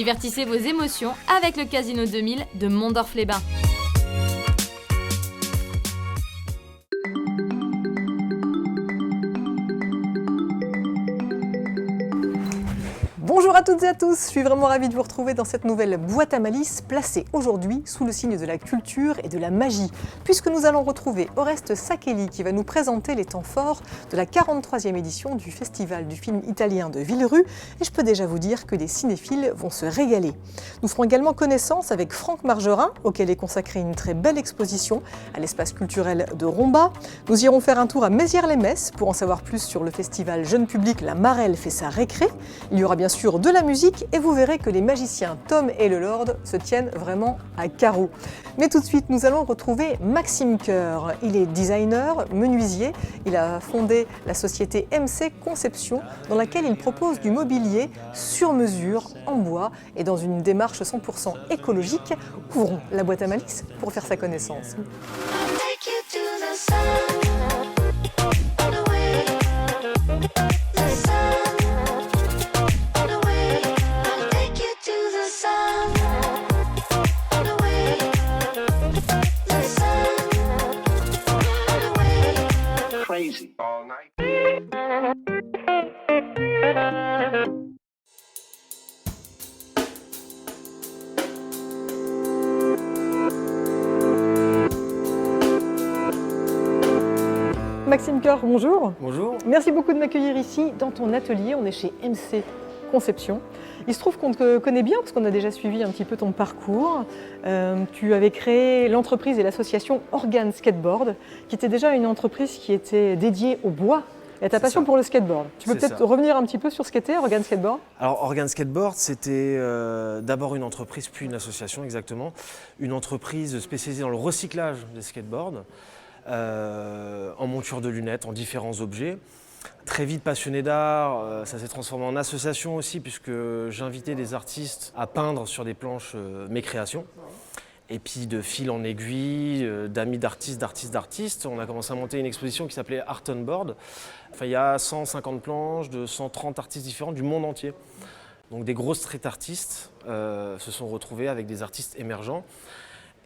Divertissez vos émotions avec le Casino 2000 de Mondorf-les-Bains. Bonjour à toutes et à tous, je suis vraiment ravie de vous retrouver dans cette nouvelle boîte à malice placée aujourd'hui sous le signe de la culture et de la magie, puisque nous allons retrouver Oreste Saccheli qui va nous présenter les temps forts de la 43e édition du Festival du film italien de Villerue, et je peux déjà vous dire que les cinéphiles vont se régaler. Nous ferons également connaissance avec Franck Margerin, auquel est consacrée une très belle exposition à l'espace culturel de Romba. Nous irons faire un tour à Mézières-les-Messes pour en savoir plus sur le festival jeune public La Marelle fait sa récré. Il y aura bien sûr de la musique et vous verrez que les magiciens Tom et le Lord se tiennent vraiment à carreau. Mais tout de suite, nous allons retrouver Maxime Coeur. Il est designer, menuisier. Il a fondé la société MC Conception dans laquelle il propose du mobilier sur mesure, en bois et dans une démarche 100% écologique. Ouvrons la boîte à malice pour faire sa connaissance. Maxime Coeur, bonjour. Bonjour. Merci beaucoup de m'accueillir ici dans ton atelier. On est chez MC Conception. Il se trouve qu'on te connaît bien parce qu'on a déjà suivi un petit peu ton parcours. Tu avais créé l'entreprise et l'association Organ Skateboard, qui était déjà une entreprise qui était dédiée au bois et à ta passion pour le skateboard. Tu peux peut-être revenir un petit peu sur ce qu'était Organ Skateboard ? Alors Organ Skateboard, c'était d'abord une entreprise, puis une association exactement. Une entreprise spécialisée dans le recyclage des skateboards, en monture de lunettes, en différents objets. Très vite passionné d'art, ça s'est transformé en association aussi puisque j'invitais des artistes à peindre sur des planches mes créations. Et puis de fil en aiguille, d'amis d'artistes, on a commencé à monter une exposition qui s'appelait Art on Board. Enfin, il y a 150 planches de 130 artistes différents du monde entier. Donc des gros street artistes se sont retrouvés avec des artistes émergents.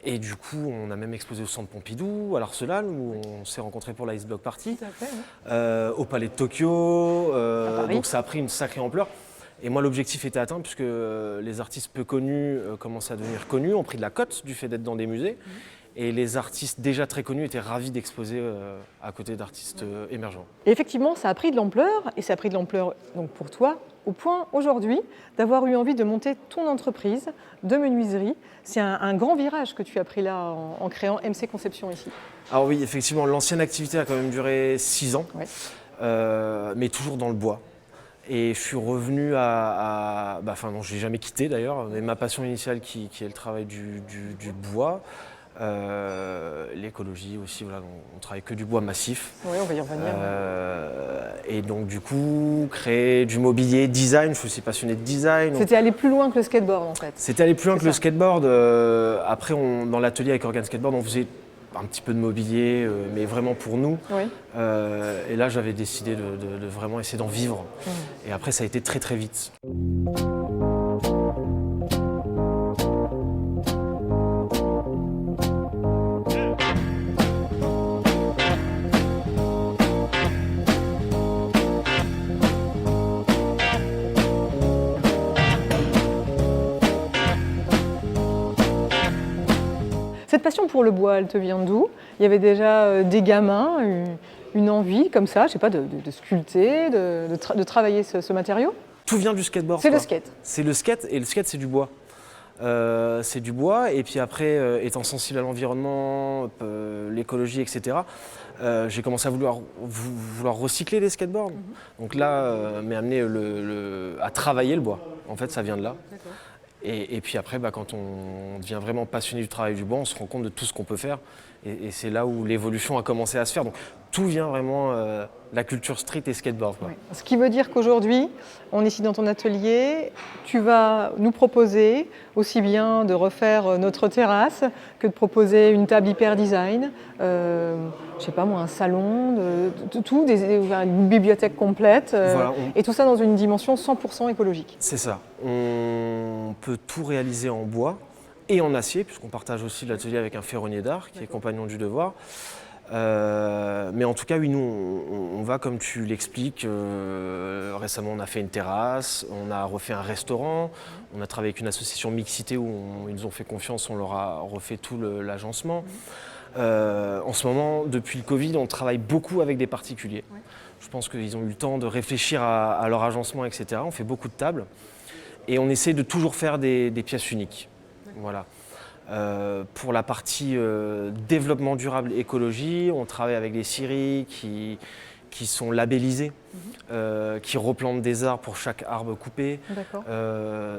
Et du coup, on a même exposé au Centre Pompidou, à l'Arsenal, où on s'est rencontrés pour la Ice Block Party, au Palais de Tokyo, donc ça a pris une sacrée ampleur. Et moi, l'objectif était atteint puisque les artistes peu connus commençaient à devenir connus, ont pris de la cote du fait d'être dans des musées. Et les artistes déjà très connus étaient ravis d'exposer à côté d'artistes émergents. Et effectivement, ça a pris de l'ampleur, et ça a pris de l'ampleur donc pour toi, au point aujourd'hui d'avoir eu envie de monter ton entreprise de menuiserie. C'est un grand virage que tu as pris là en créant MC Conception ici. Alors oui, effectivement, l'ancienne activité a quand même duré 6 ans, mais toujours dans le bois. Et je suis revenu non, je l'ai jamais quitté d'ailleurs, mais ma passion initiale qui est le travail du bois. L'écologie aussi, voilà, on travaille que du bois massif. Oui, on va y revenir. Et donc du coup, créer du mobilier, design, je suis aussi passionné de design. C'était aller plus loin que le skateboard en fait. C'était aller plus loin que le skateboard. Après, dans l'atelier avec Organ Skateboard, on faisait un petit peu de mobilier, mais vraiment pour nous. Oui. Et là, j'avais décidé de vraiment essayer d'en vivre. Et après, ça a été très très vite. Cette passion pour le bois, elle te vient d'où ? Il y avait déjà des gamins, une envie comme ça, je sais pas, de sculpter, de travailler ce matériau ? Tout vient du skateboard. C'est le skate. C'est le skate, et le skate c'est du bois. C'est du bois, et puis après, étant sensible à l'environnement, l'écologie, etc., j'ai commencé à vouloir recycler les skateboards. Donc là, m'est amené à travailler le bois. En fait, ça vient de là. Et puis après, quand on devient vraiment passionné du travail du bois, on se rend compte de tout ce qu'on peut faire. Et c'est là où l'évolution a commencé à se faire. Donc tout vient vraiment de la culture street et skateboard, quoi. Oui. Ce qui veut dire qu'aujourd'hui, on est ici dans ton atelier, tu vas nous proposer aussi bien de refaire notre terrasse que de proposer une table hyper design, je sais pas moi, un salon, une bibliothèque complète, Voilà, et tout ça dans une dimension 100% écologique. c'est ça. On peut tout réaliser en bois et en acier, puisqu'on partage aussi l'atelier avec un ferronnier d'art qui est compagnon du devoir. Mais en tout cas, oui, nous, on va comme tu l'expliques. Récemment, on a fait une terrasse, on a refait un restaurant, on a travaillé avec une association Mixité où ils nous ont fait confiance, on leur a refait tout l'agencement. En ce moment, depuis le Covid, on travaille beaucoup avec des particuliers. Ouais. Je pense qu'ils ont eu le temps de réfléchir à leur agencement, etc. On fait beaucoup de tables et on essaie de toujours faire des pièces uniques. Voilà. Pour la partie développement durable écologie, on travaille avec des scieries qui sont labellisés, qui replantent des arbres pour chaque arbre coupé. D'accord.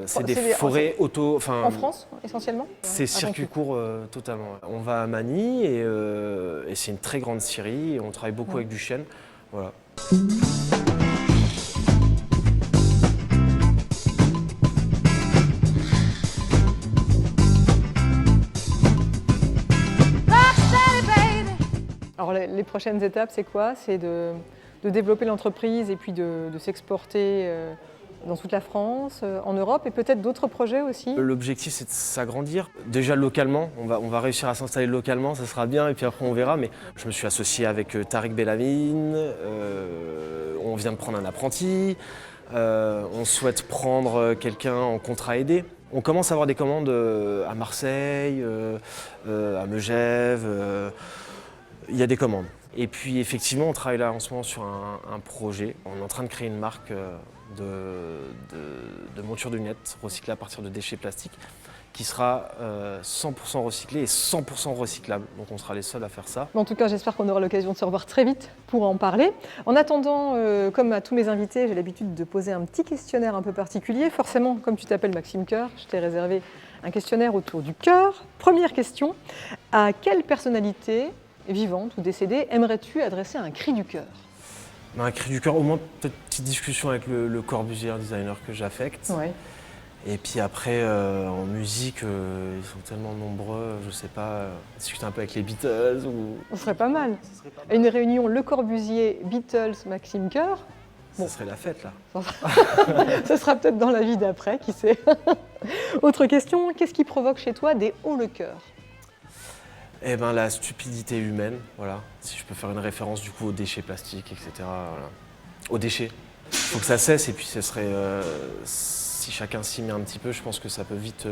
C'est des forêts auto... En France, essentiellement? C'est circuit court totalement. On va à Manille et c'est une très grande scierie et on travaille beaucoup avec du chêne. Voilà. Alors les prochaines étapes, c'est quoi? C'est de développer l'entreprise et puis de s'exporter dans toute la France, en Europe et peut-être d'autres projets aussi? L'objectif, c'est de s'agrandir. Déjà localement, on va réussir à s'installer localement, ça sera bien et puis après on verra. Mais je me suis associé avec Tariq Bellamine, on vient de prendre un apprenti, on souhaite prendre quelqu'un en contrat aidé. On commence à avoir des commandes à Marseille, à Megève. Il y a des commandes. Et puis effectivement, on travaille là en ce moment sur un projet. On est en train de créer une marque de monture de lunettes recyclée à partir de déchets plastiques qui sera 100% recyclé et 100% recyclable. Donc on sera les seuls à faire ça. En tout cas, j'espère qu'on aura l'occasion de se revoir très vite pour en parler. En attendant, comme à tous mes invités, j'ai l'habitude de poser un petit questionnaire un peu particulier. Forcément, comme tu t'appelles Maxime Cœur, je t'ai réservé un questionnaire autour du cœur. Première question, à quelle personnalité vivante ou décédée aimerais-tu adresser un cri du cœur? Un cri du cœur, au moins peut-être une petite discussion avec le Corbusier, designer que j'affecte. Ouais. Et puis après, en musique, ils sont tellement nombreux, je sais pas, discuter un peu avec les Beatles ou... Ce serait pas mal. Une réunion Le Corbusier, Beatles, Maxime Cœur. Ça serait la fête là. Ce sera peut-être dans la vie d'après, qui sait. Autre question, qu'est-ce qui provoque chez toi des hauts le cœur? Eh ben la stupidité humaine, voilà. Si je peux faire une référence du coup aux déchets plastiques, etc. Voilà. Aux déchets. Il faut que ça cesse et puis ce serait, si chacun s'y met un petit peu, je pense que ça peut vite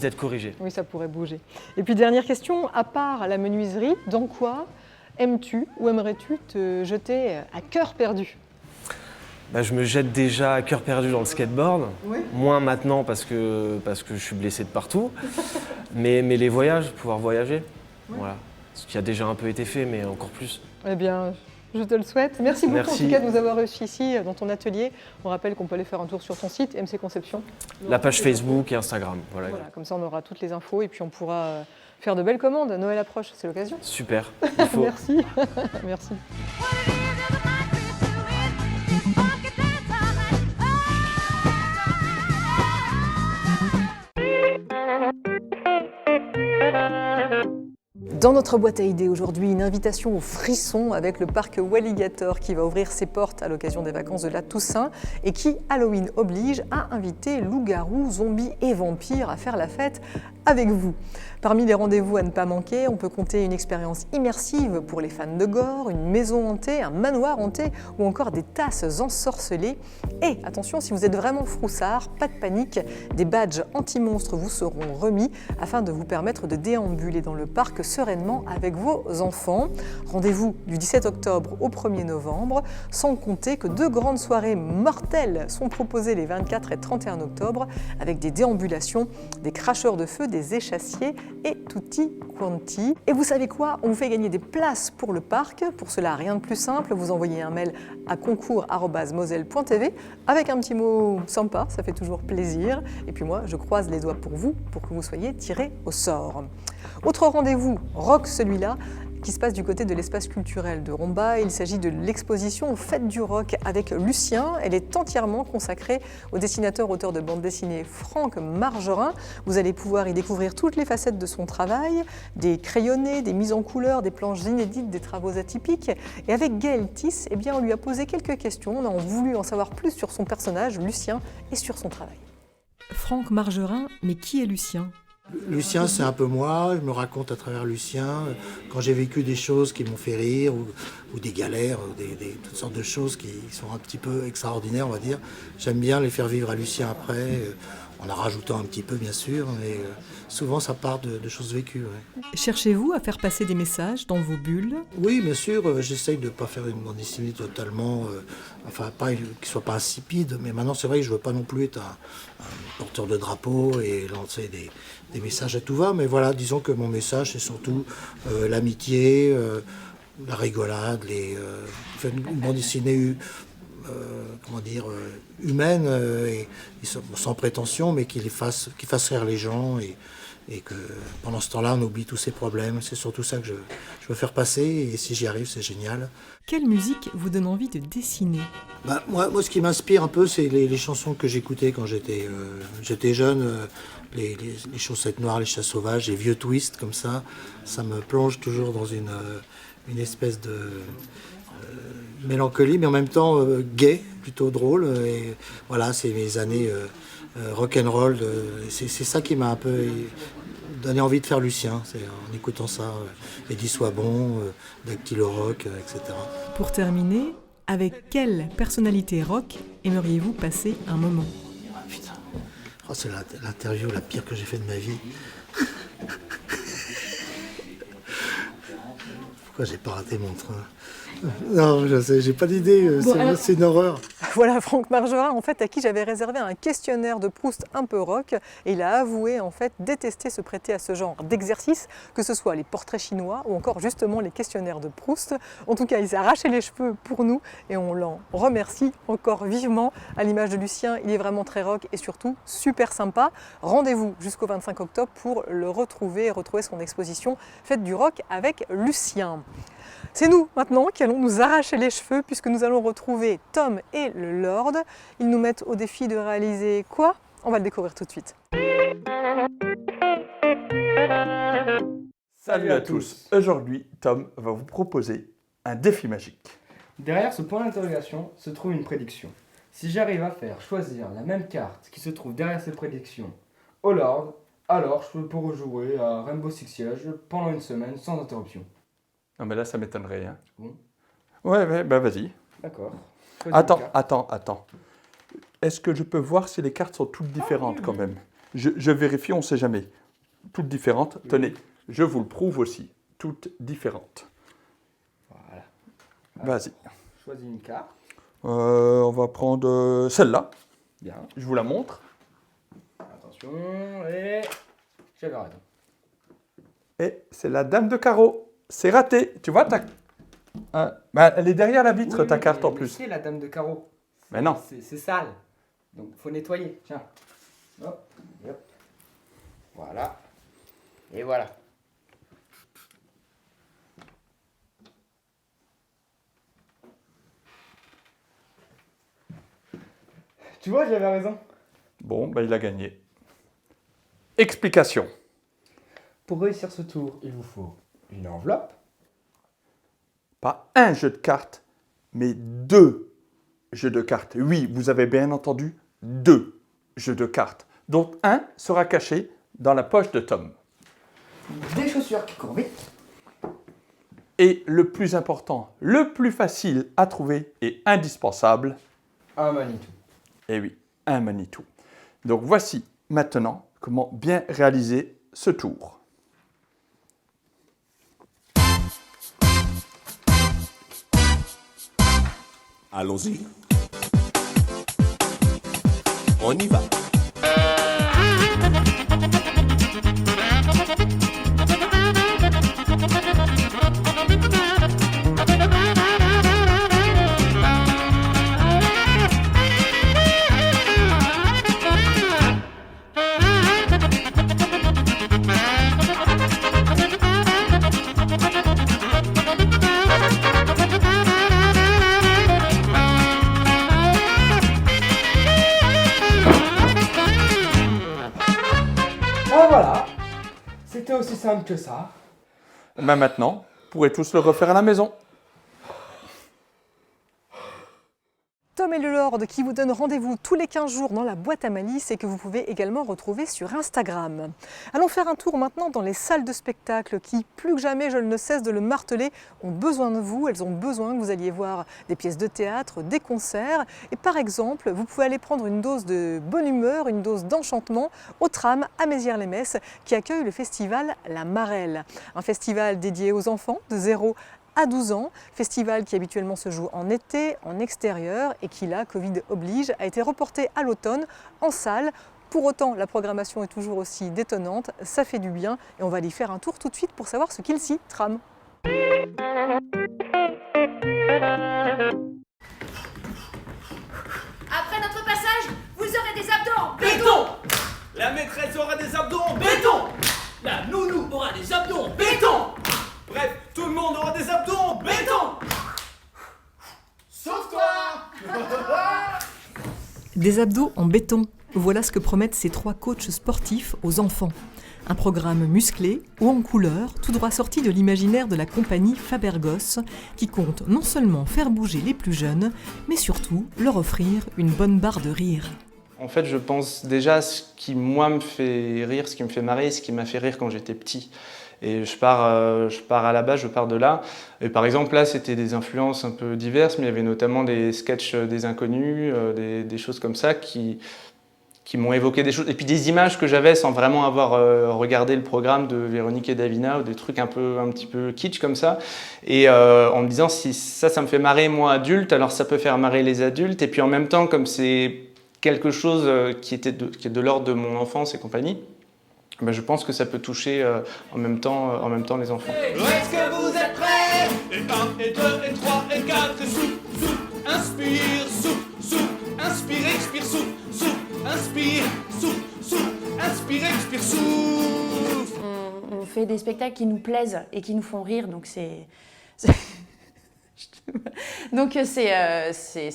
être corrigé. Oui, ça pourrait bouger. Et puis dernière question, à part la menuiserie, dans quoi aimes-tu ou aimerais-tu te jeter à cœur perdu? Je me jette déjà à cœur perdu dans le skateboard, oui. Moins maintenant parce que je suis blessé de partout, mais les voyages, pouvoir voyager, oui. Voilà. Ce qui a déjà un peu été fait, mais encore plus. Eh bien, je te le souhaite. Merci beaucoup en tout cas de nous avoir reçus ici dans ton atelier. On rappelle qu'on peut aller faire un tour sur ton site, MC Conception. La page Facebook et Instagram. Voilà, comme ça on aura toutes les infos et puis on pourra faire de belles commandes. Noël approche, c'est l'occasion. Super. Il faut. Merci. Merci. Dans notre boîte à idées aujourd'hui, une invitation au frisson avec le parc Walligator qui va ouvrir ses portes à l'occasion des vacances de la Toussaint et qui, Halloween oblige, a invité loups-garous, zombies et vampires à faire la fête avec vous. Parmi les rendez-vous à ne pas manquer, on peut compter une expérience immersive pour les fans de gore, une maison hantée, un manoir hanté ou encore des tasses ensorcelées. Et attention, si vous êtes vraiment froussard, pas de panique, des badges anti-monstres vous seront remis afin de vous permettre de déambuler dans le parc sereinement avec vos enfants. Rendez-vous du 17 octobre au 1er novembre, sans compter que 2 grandes soirées mortelles sont proposées les 24 et 31 octobre avec des déambulations, des cracheurs de feu, des échassiers et tutti quanti. Et vous savez quoi? On vous fait gagner des places pour le parc. Pour cela, rien de plus simple, vous envoyez un mail à concours@moselle.tv avec un petit mot sympa, ça fait toujours plaisir. Et puis moi, je croise les doigts pour vous, pour que vous soyez tirés au sort. Autre rendez-vous, rock celui-là, qui se passe du côté de l'espace culturel de Romba. Il s'agit de l'exposition Fête du rock avec Lucien. Elle est entièrement consacrée au dessinateur-auteur de bande dessinée Franck Margerin. Vous allez pouvoir y découvrir toutes les facettes de son travail, des crayonnés, des mises en couleur, des planches inédites, des travaux atypiques. Et avec Gaël Tiss, eh bien, on lui a posé quelques questions. On a voulu en savoir plus sur son personnage, Lucien, et sur son travail. Franck Margerin, mais qui est Lucien ? Lucien, c'est un peu moi, je me raconte à travers Lucien, quand j'ai vécu des choses qui m'ont fait rire, ou des galères, toutes sortes de choses qui sont un petit peu extraordinaires, on va dire. J'aime bien les faire vivre à Lucien après, en en rajoutant un petit peu bien sûr, mais souvent ça part de choses vécues. Ouais. Cherchez-vous à faire passer des messages dans vos bulles ? Oui, bien sûr, j'essaye de ne pas faire une bande dessinée totalement, pas qu'il ne soit pas insipide, mais maintenant c'est vrai que je ne veux pas non plus être un porteur de drapeau et lancer des messages à tout va, mais voilà, disons que mon message c'est surtout l'amitié, la rigolade, une bande dessinée humaine et sans prétention, mais qui fasse rire les gens et que pendant ce temps-là, on oublie tous ces problèmes. C'est surtout ça que je veux faire passer et si j'y arrive, c'est génial. Quelle musique vous donne envie de dessiner ? Moi, ce qui m'inspire un peu, c'est les chansons que j'écoutais quand j'étais jeune, les chaussettes noires, les chats sauvages, les vieux twists comme ça. Ça me plonge toujours dans une espèce de mélancolie, mais en même temps gai, plutôt drôle. Et voilà, c'est mes années rock'n'roll. C'est ça qui m'a un peu donné envie de faire Lucien. C'est en écoutant ça, Eddie Soisbon, Dactylo Rock, etc. Pour terminer, avec quelle personnalité rock aimeriez-vous passer un moment ? Putain, c'est l'interview la pire que j'ai faite de ma vie. Pourquoi j'ai pas raté mon train ? Non, je sais, j'ai pas d'idée, c'est une horreur. Voilà Franck Margerin, en fait, à qui j'avais réservé un questionnaire de Proust un peu rock, et il a avoué en fait détester se prêter à ce genre d'exercice, que ce soit les portraits chinois ou encore justement les questionnaires de Proust. En tout cas, il s'est arraché les cheveux pour nous et on l'en remercie encore vivement. À l'image de Lucien, il est vraiment très rock et surtout super sympa. Rendez-vous jusqu'au 25 octobre pour le retrouver et retrouver son exposition Fête du rock avec Lucien. C'est nous maintenant qui allons nous arracher les cheveux puisque nous allons retrouver Tom et le Lord. Ils nous mettent au défi de réaliser quoi ? On va le découvrir tout de suite. Salut à tous. Aujourd'hui, Tom va vous proposer un défi magique. Derrière ce point d'interrogation se trouve une prédiction. Si j'arrive à faire choisir la même carte qui se trouve derrière cette prédiction au Lord, alors je peux rejouer à Rainbow Six Siege pendant une semaine sans interruption. Non mais là ça m'étonnerait. Hein. Bon. Ouais, bah vas-y. D'accord. Attends. Est-ce que je peux voir si les cartes sont toutes différentes quand même ? Je vérifie, on ne sait jamais. Toutes différentes. Oui. Tenez, je vous le prouve aussi. Toutes différentes. Voilà. Vas-y. Choisis une carte. On va prendre celle-là. Bien. Je vous la montre. Attention, et j'avais raison. Et c'est la dame de carreau. C'est raté. Tu vois, elle est derrière la vitre, ta carte en plus. C'est la dame de carreau. Mais non. C'est sale. Donc, il faut nettoyer. Tiens. Hop. Hop. Voilà. Et voilà. Tu vois, j'avais raison. Bon, il a gagné. Explication. Pour réussir ce tour, il vous faut une enveloppe. Pas un jeu de cartes, mais 2 jeux de cartes. Oui, vous avez bien entendu, 2 jeux de cartes. Donc un sera caché dans la poche de Tom. Des chaussures qui courent vite. Et le plus important, le plus facile à trouver et indispensable. Un Manitou. Eh oui, un Manitou. Donc voici maintenant comment bien réaliser ce tour. Allons-y. On y va. voilà, c'était aussi simple que ça. Ben maintenant, vous pourrez tous le refaire à la maison. Tom et le Lord qui vous donnent rendez-vous tous les 15 jours dans la boîte à malice et que vous pouvez également retrouver sur Instagram. Allons faire un tour maintenant dans les salles de spectacle qui, plus que jamais, je ne cesse de le marteler, ont besoin de vous. Elles ont besoin que vous alliez voir des pièces de théâtre, des concerts. Et par exemple, vous pouvez aller prendre une dose de bonne humeur, une dose d'enchantement au Tram à Mézières-les-Messes qui accueille le festival La Marelle. Un festival dédié aux enfants de 0 à 12 ans, festival qui habituellement se joue en été, en extérieur et qui là, Covid oblige, a été reporté à l'automne en salle. Pour autant, la programmation est toujours aussi détonnante, ça fait du bien et on va aller y faire un tour tout de suite pour savoir ce qu'il s'y trame. Après notre passage, vous aurez des abdos en béton. La maîtresse aura des abdos en béton. La nounou aura des abdos en béton. Bref, tout le monde aura des abdos en béton. Sauf toi. Des abdos en béton, voilà ce que promettent ces 3 coachs sportifs aux enfants. Un programme musclé, haut en couleur, tout droit sorti de l'imaginaire de la compagnie Fabergos, qui compte non seulement faire bouger les plus jeunes, mais surtout leur offrir une bonne barre de rire. En fait, je pense déjà à ce qui, moi, me fait rire, ce qui me fait marrer, ce qui m'a fait rire quand j'étais petit. Et je pars à la base, je pars de là. Et par exemple, là, c'était des influences un peu diverses, mais il y avait notamment des sketchs des inconnus, des choses comme ça qui m'ont évoqué des choses. Et puis des images que j'avais sans vraiment avoir regardé le programme de Véronique et Davina, ou des trucs un petit peu kitsch comme ça. Et en me disant, si ça me fait marrer moi adulte, alors ça peut faire marrer les adultes. Et puis en même temps, comme c'est quelque chose qui est de l'ordre de mon enfance et compagnie, ben je pense que ça peut toucher en même temps les enfants. Est-ce que vous êtes prêts? Et 1, et 2, et 3, et 4, et souffle, souffle, inspire, souffle, souffle, inspire, expire, souffle, souffle, inspire, souffle, souffle, inspire, expire, souffle. On fait des spectacles qui nous plaisent et qui nous font rire, donc c'est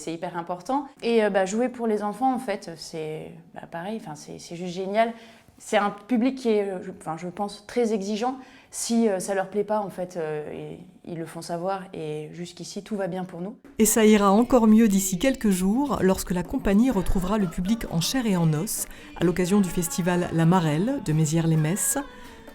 hyper important. Et jouer pour les enfants, en fait, c'est pareil, c'est juste génial. C'est un public qui est, je pense, très exigeant. Si ça leur plaît pas, en fait, ils le font savoir. Et jusqu'ici, tout va bien pour nous. Et ça ira encore mieux d'ici quelques jours, lorsque la compagnie retrouvera le public en chair et en os, à l'occasion du festival La Marelle de Mézières-les-Messes.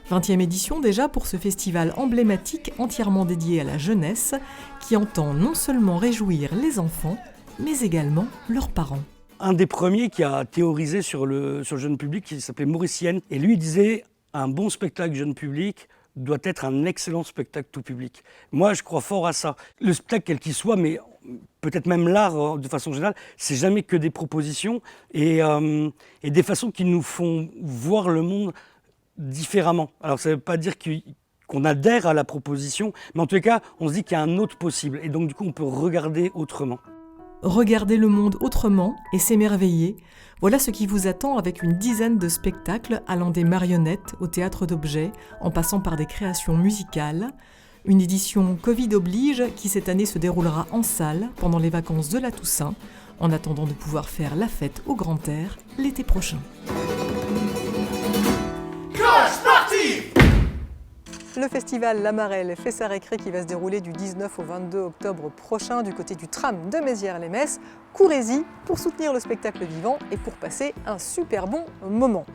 20e édition déjà pour ce festival emblématique entièrement dédié à la jeunesse, qui entend non seulement réjouir les enfants, mais également leurs parents. Un des premiers qui a théorisé sur le jeune public, qui s'appelait Maurice Yen, et lui il disait un bon spectacle jeune public doit être un excellent spectacle tout public. Moi je crois fort à ça. Le spectacle quel qu'il soit, mais peut-être même l'art de façon générale, c'est jamais que des propositions et des façons qui nous font voir le monde différemment. Alors ça ne veut pas dire qu'on adhère à la proposition, mais en tout cas on se dit qu'il y a un autre possible et donc du coup on peut regarder autrement. Regarder le monde autrement et s'émerveiller, voilà ce qui vous attend avec une dizaine de spectacles allant des marionnettes au théâtre d'objets, en passant par des créations musicales. Une édition Covid oblige qui cette année se déroulera en salle pendant les vacances de la Toussaint, en attendant de pouvoir faire la fête au grand air l'été prochain. Crash Party! Le festival La Marelle fait sa récré qui va se dérouler du 19 au 22 octobre prochain du côté du tram de Mézières-les-Messes. Courez-y pour soutenir le spectacle vivant et pour passer un super bon moment.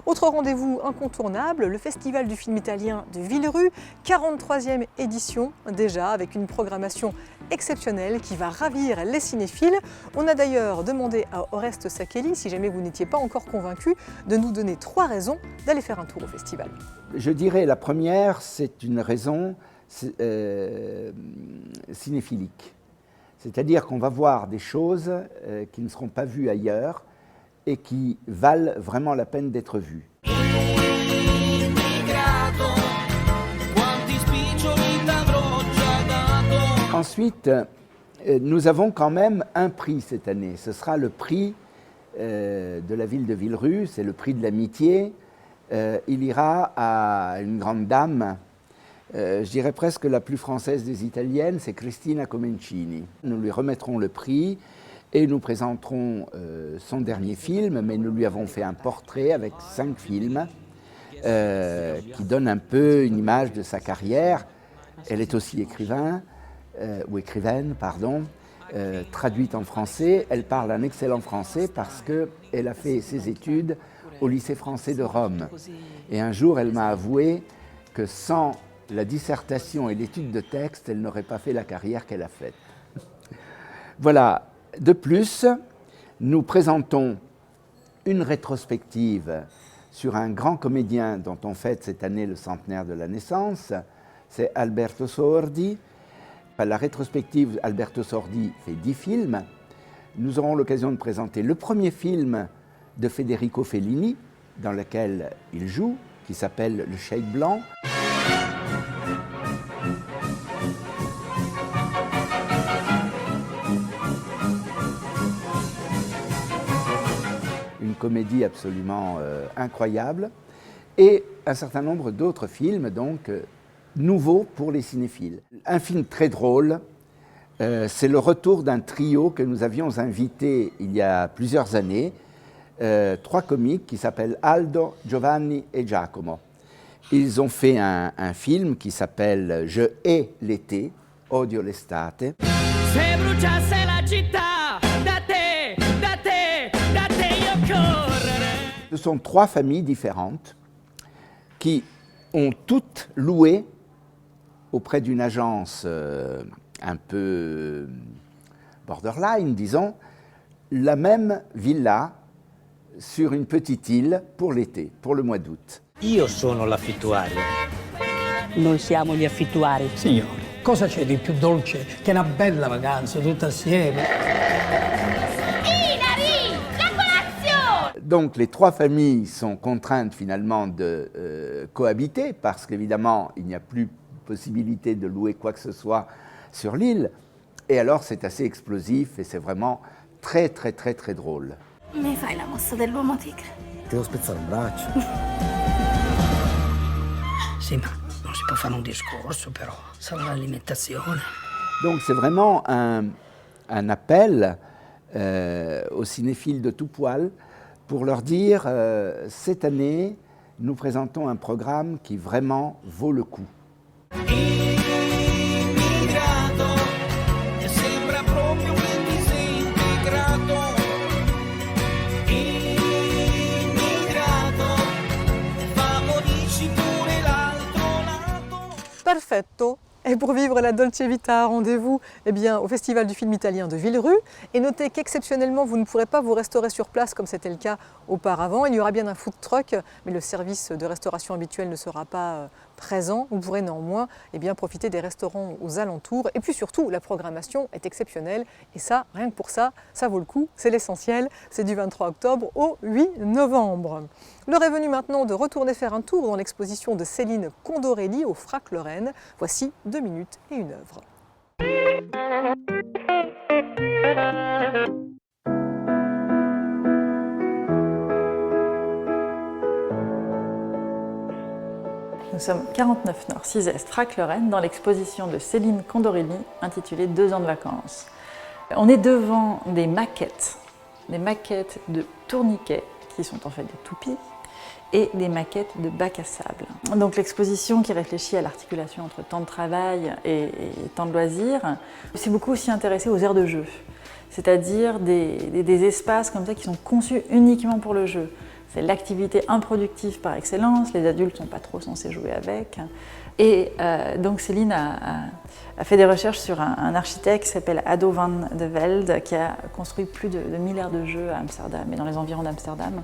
Autre rendez-vous incontournable, le festival du film italien de Villerue, 43e édition déjà, avec une programmation exceptionnelle qui va ravir les cinéphiles. On a d'ailleurs demandé à Oreste Sakeli, si jamais vous n'étiez pas encore convaincu, de nous donner 3 raisons d'aller faire un tour au festival. Je dirais la première, c'est une raison cinéphilique. C'est-à-dire qu'on va voir des choses qui ne seront pas vues ailleurs et qui valent vraiment la peine d'être vues. Ensuite, nous avons quand même un prix cette année. Ce sera le prix de la ville de Villerue, c'est le prix de l'amitié. Il ira à une grande dame, je dirais presque la plus française des italiennes, c'est Cristina Comencini. Nous lui remettrons le prix et nous présenterons son dernier film, mais nous lui avons fait un portrait avec 5 films. qui donne un peu une image de sa carrière. Elle est aussi écrivaine, traduite en français. Elle parle un excellent français parce qu'elle a fait ses études au lycée français de Rome. Et un jour, elle m'a avoué que sans la dissertation et l'étude de texte, elle n'aurait pas fait la carrière qu'elle a faite. Voilà. De plus, nous présentons une rétrospective sur un grand comédien dont on fête cette année le centenaire de la naissance, c'est Alberto Sordi. La rétrospective, Alberto Sordi fait 10 films. Nous aurons l'occasion de présenter le premier film de Federico Fellini, dans lequel il joue, qui s'appelle Le Cheik Blanc. Une comédie absolument incroyable, et un certain nombre d'autres films, donc, nouveaux pour les cinéphiles. Un film très drôle, c'est le retour d'un trio que nous avions invité il y a plusieurs années, 3 comiques qui s'appellent Aldo, Giovanni et Giacomo. Ils ont fait un film qui s'appelle Je hais l'été, Odio l'estate. Ce sont 3 familles différentes qui ont toutes loué auprès d'une agence un peu borderline, disons, la même villa sur une petite île pour l'été, pour le mois d'août. Io sono l'affittuario. Noi siamo gli affittuari. Signore, cosa c'è di più dolce che una bella vacanza tutta assieme? Donc les 3 familles sont contraintes finalement de cohabiter parce qu'évidemment il n'y a plus possibilité de louer quoi que ce soit sur l'île. Et alors c'est assez explosif et c'est vraiment très très très très drôle. Mi fai la mossa dell'uomo tigre? Devo spezzare un braccio. Sì, ma non si può fare un discorso però, sarà l'alimentazione. Donc c'est vraiment un appel aux cinéphiles de tout poil pour leur dire cette année, nous présentons un programme qui vraiment vaut le coup. Perfetto. Et pour vivre la Dolce Vita, rendez-vous au Festival du film italien de Villerue. Et notez qu'exceptionnellement, vous ne pourrez pas vous restaurer sur place comme c'était le cas auparavant. Il y aura bien un food truck, mais le service de restauration habituel ne sera pas présent. Vous pourrez néanmoins profiter des restaurants aux alentours. Et puis surtout, la programmation est exceptionnelle. Et ça, rien que pour ça, ça vaut le coup. C'est l'essentiel. C'est du 23 octobre au 8 novembre. L'heure est venue maintenant de retourner faire un tour dans l'exposition de Céline Condorelli au Frac Lorraine. Voici 2 minutes et une œuvre. Nous sommes 49 Nord 6 Est Frac Lorraine dans l'exposition de Céline Condorelli intitulée 2 ans de vacances. On est devant des maquettes de tourniquets qui sont en fait des toupies et des maquettes de bacs à sable. Donc l'exposition qui réfléchit à l'articulation entre temps de travail et temps de loisir s'est beaucoup aussi intéressée aux aires de jeu, c'est-à-dire des espaces comme ça qui sont conçus uniquement pour le jeu. C'est l'activité improductive par excellence, les adultes ne sont pas trop censés jouer avec. Et donc Céline a fait des recherches sur un architecte qui s'appelle Ado van de Velde, qui a construit plus de 1000 aires de jeu à Amsterdam et dans les environs d'Amsterdam,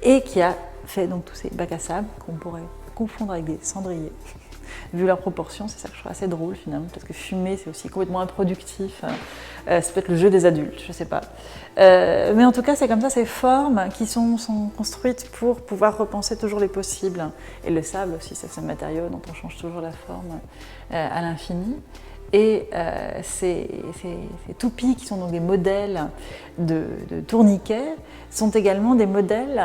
et qui a fait donc tous ces bacs à sable qu'on pourrait confondre avec des cendriers. Vu leur proportion, c'est ça que je trouve assez drôle finalement, parce que fumer c'est aussi complètement improductif. C'est peut-être le jeu des adultes, je ne sais pas. Mais en tout cas, c'est comme ça, ces formes qui sont construites pour pouvoir repenser toujours les possibles. Et le sable aussi, c'est ce matériau dont on change toujours la forme à l'infini. Et ces toupies qui sont donc des modèles de tourniquets sont également des modèles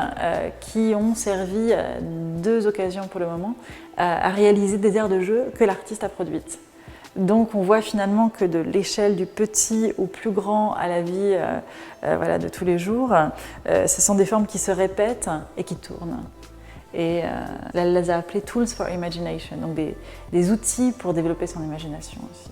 qui ont servi à 2 occasions pour le moment à réaliser des aires de jeu que l'artiste a produites. Donc on voit finalement que de l'échelle du petit au plus grand à la vie de tous les jours, ce sont des formes qui se répètent et qui tournent. Et elle les a appelés Tools for Imagination, donc des outils pour développer son imagination aussi.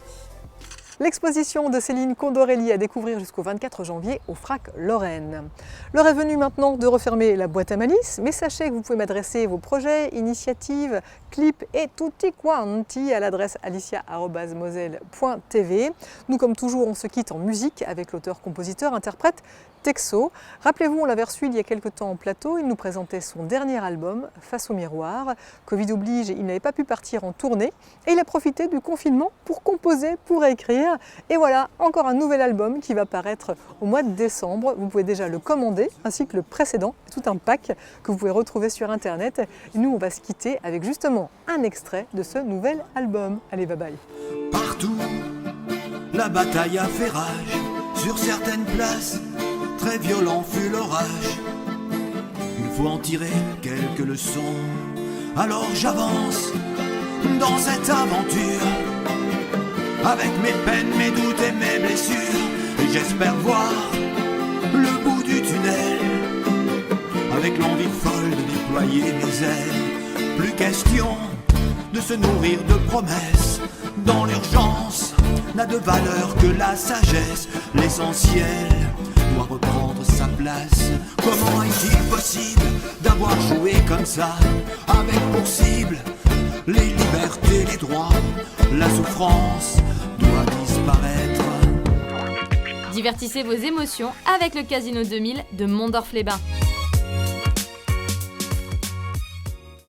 L'exposition de Céline Condorelli à découvrir jusqu'au 24 janvier au FRAC Lorraine. L'heure est venue maintenant de refermer la boîte à malice, mais sachez que vous pouvez m'adresser vos projets, initiatives, clips et tutti quanti à l'adresse alicia@moselle.tv. Nous, comme toujours, on se quitte en musique avec l'auteur-compositeur-interprète Texo. Rappelez-vous, on l'avait reçu il y a quelque temps en plateau, il nous présentait son dernier album, Face au miroir. Covid oblige, il n'avait pas pu partir en tournée et il a profité du confinement pour composer, pour écrire. Et voilà, encore un nouvel album qui va paraître au mois de décembre. Vous pouvez déjà le commander, ainsi que le précédent, tout un pack que vous pouvez retrouver sur Internet. Et nous, on va se quitter avec justement un extrait de ce nouvel album. Allez, bye bye. Partout, la bataille a fait rage. Sur certaines places, très violent fut l'orage. Il faut en tirer quelques leçons. Alors j'avance dans cette aventure, avec mes peines, mes doutes et mes blessures. Et j'espère voir le bout du tunnel, avec l'envie folle de déployer mes ailes. Plus question de se nourrir de promesses. Dans l'urgence n'a de valeur que la sagesse. L'essentiel doit reprendre sa place. Comment est-il possible d'avoir joué comme ça, avec pour cible les libertés, les droits? La souffrance doit disparaître. Divertissez vos émotions avec le Casino 2000 de Mondorf-les-Bains.